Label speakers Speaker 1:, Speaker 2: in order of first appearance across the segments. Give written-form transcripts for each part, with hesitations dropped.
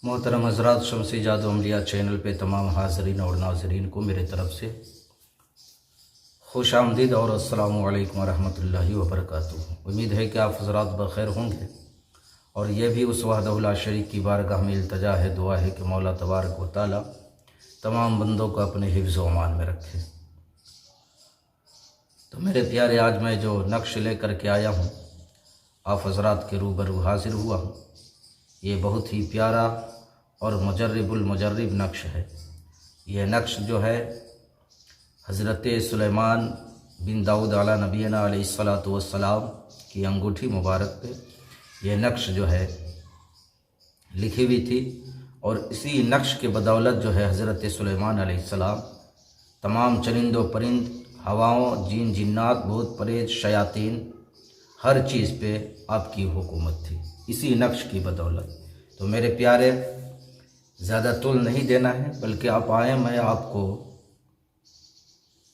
Speaker 1: محترم حضرات، شمسی جادو عملیہ چینل پہ تمام حاضرین اور ناظرین کو میرے طرف سے خوش آمدید اور السلام علیکم ورحمۃ اللہ وبرکاتہ۔ امید ہے کہ آپ حضرات بخیر ہوں گے، اور یہ بھی اس وحدہ لا شریک کی بارگاہ میں التجا ہے، دعا ہے کہ مولا تبارک و تعالی تمام بندوں کو اپنے حفظ و امان میں رکھے۔ تو میرے پیارے، آج میں جو نقش لے کر کے آیا ہوں، آپ حضرات کے روبرو حاضر ہوا ہوں۔ یہ بہت ہی پیارا اور مجرب المجرب نقش ہے۔ یہ نقش جو ہے حضرت سلیمان بن داؤد علی نبینا علیہ السلام کی انگوٹھی مبارک پہ یہ نقش جو ہے لکھی ہوئی تھی، اور اسی نقش کے بدولت جو ہے حضرت سلیمان علیہ السلام تمام چرند و پرند، ہواؤں، جن جنات، بھوت پریت، شیاطین، ہر چیز پہ آپ کی حکومت تھی اسی نقش کی بدولت۔ تو میرے پیارے، زیادہ طول نہیں دینا ہے، بلکہ آپ آئیں، میں آپ کو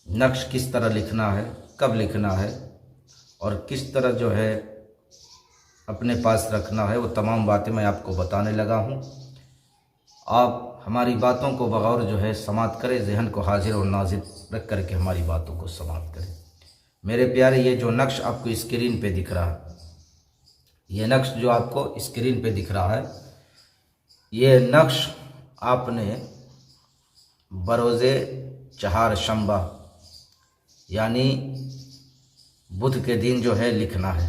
Speaker 1: نقش کس طرح لکھنا ہے، کب لکھنا ہے، اور کس طرح جو ہے اپنے پاس رکھنا ہے، وہ تمام باتیں میں آپ کو بتانے لگا ہوں۔ آپ ہماری باتوں کو بغور جو ہے سماعت کریں، ذہن کو حاضر اور ناظر رکھ کر کے ہماری باتوں کو سماعت کریں۔ میرے پیارے، یہ جو نقش آپ کو اسکرین پہ دکھ رہا ہے، یہ نقش جو آپ کو اسکرین پہ دکھ رہا ہے، یہ نقش آپ نے بروز چہار شنبہ یعنی بدھ کے دن جو ہے لکھنا ہے۔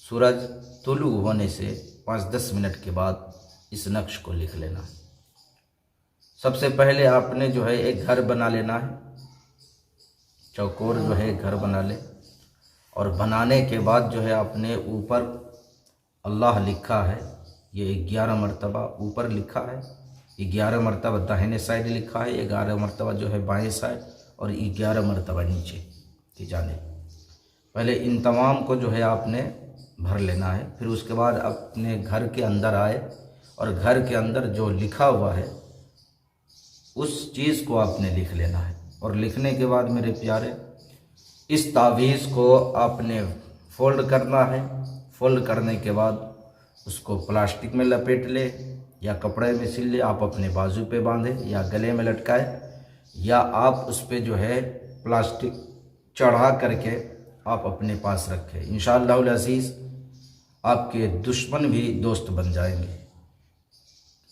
Speaker 1: سورج طلوع ہونے سے 5-10 منٹ کے بعد اس نقش کو لکھ لینا ہے۔ سب سے پہلے آپ نے جو ہے ایک گھر بنا لینا ہے، چوکور جو ہے گھر بنا لے، اور بنانے کے بعد جو ہے آپ نے اوپر اللہ لکھا ہے، یہ 11 مرتبہ اوپر لکھا ہے، 11 مرتبہ داہنے سائڈ لکھا ہے، 11 مرتبہ جو ہے بائیں سائڈ، اور 11 مرتبہ نیچے کی جانب۔ پہلے ان تمام کو جو ہے آپ نے بھر لینا ہے۔ پھر اس کے بعد اپنے گھر کے اندر آئے، اور گھر کے اندر جو لکھا ہوا ہے اس چیز کو آپ نے لکھ لینا ہے۔ اور لکھنے کے بعد میرے پیارے، اس تعویذ کو آپ نے فولڈ کرنا ہے۔ فولڈ کرنے کے بعد اس کو پلاسٹک میں لپیٹ لے یا کپڑے میں سل لے، آپ اپنے بازو پہ باندھے یا گلے میں لٹکائے، یا آپ اس پہ جو ہے پلاسٹک چڑھا کر کے آپ اپنے پاس رکھیں۔ انشاءاللہ العزیز آپ کے دشمن بھی دوست بن جائیں گے،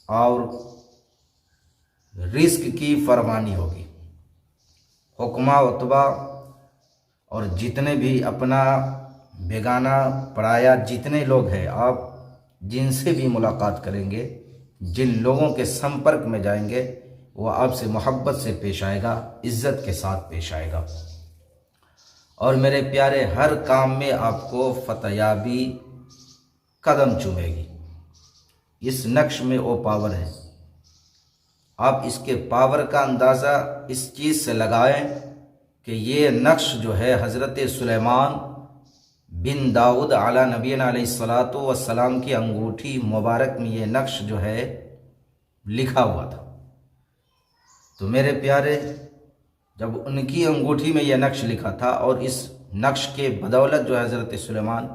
Speaker 1: اور رزق کی فراوانی ہوگی۔ حکمہ اتبا اور جتنے بھی اپنا بیگانہ پرایا جتنے لوگ ہیں، آپ جن سے بھی ملاقات کریں گے، جن لوگوں کے سمپرک میں جائیں گے، وہ آپ سے محبت سے پیش آئے گا، عزت کے ساتھ پیش آئے گا، اور میرے پیارے ہر کام میں آپ کو فتح یابی قدم چومے گی۔ اس نقش میں وہ پاور ہے۔ آپ اس کے پاور کا اندازہ اس چیز سے لگائیں کہ یہ نقش جو ہے حضرت سلیمان بن داؤد علی نبینا علیہ السلام کی انگوٹھی مبارک میں یہ نقش جو ہے لکھا ہوا تھا۔ تو میرے پیارے، جب ان کی انگوٹھی میں یہ نقش لکھا تھا، اور اس نقش کے بدولت جو حضرت سلیمان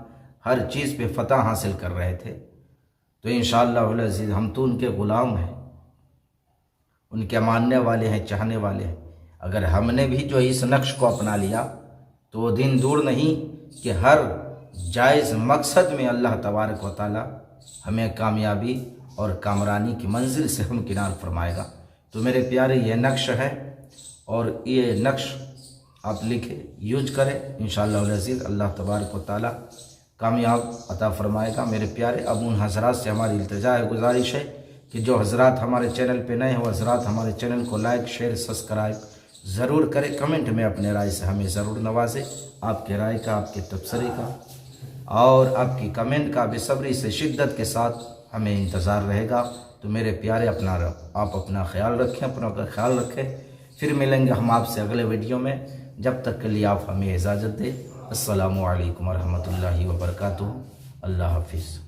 Speaker 1: ہر چیز پہ فتح حاصل کر رہے تھے، تو انشاءاللہ العزیز ہم تو ان کے غلام ہیں، ان کے ماننے والے ہیں، چاہنے والے ہیں۔ اگر ہم نے بھی جو اس نقش کو اپنا لیا تو وہ دن دور نہیں کہ ہر جائز مقصد میں اللہ تبارک و تعالی ہمیں کامیابی اور کامرانی کی منزل سے ہمکنار فرمائے گا۔ تو میرے پیارے، یہ نقش ہے، اور یہ نقش آپ لکھیں، یوز کریں، انشاءاللہ العزیز اللہ تبارک و تعالی کامیاب عطا فرمائے گا۔ میرے پیارے، اب ان حضرات سے ہماری التجا ہے، گزارش ہے کہ جو حضرات ہمارے چینل پہ نئے ہو، حضرات ہمارے چینل کو لائک، شیئر، سبسکرائب ضرور کریں۔ کمنٹ میں اپنے رائے سے ہمیں ضرور نوازیں۔ آپ کے رائے کا، آپ کے تبصرے کا اور آپ کی کمنٹ کا بے صبری سے، شدت کے ساتھ ہمیں انتظار رہے گا۔ تو میرے پیارے، آپ اپنا خیال رکھیں، اپنا خیال رکھیں۔ پھر ملیں گے ہم آپ سے اگلے ویڈیو میں، جب تک کے لیے آپ ہمیں اجازت دیں۔ السلام علیکم ورحمۃ اللہ وبرکاتہ۔ اللہ حافظ۔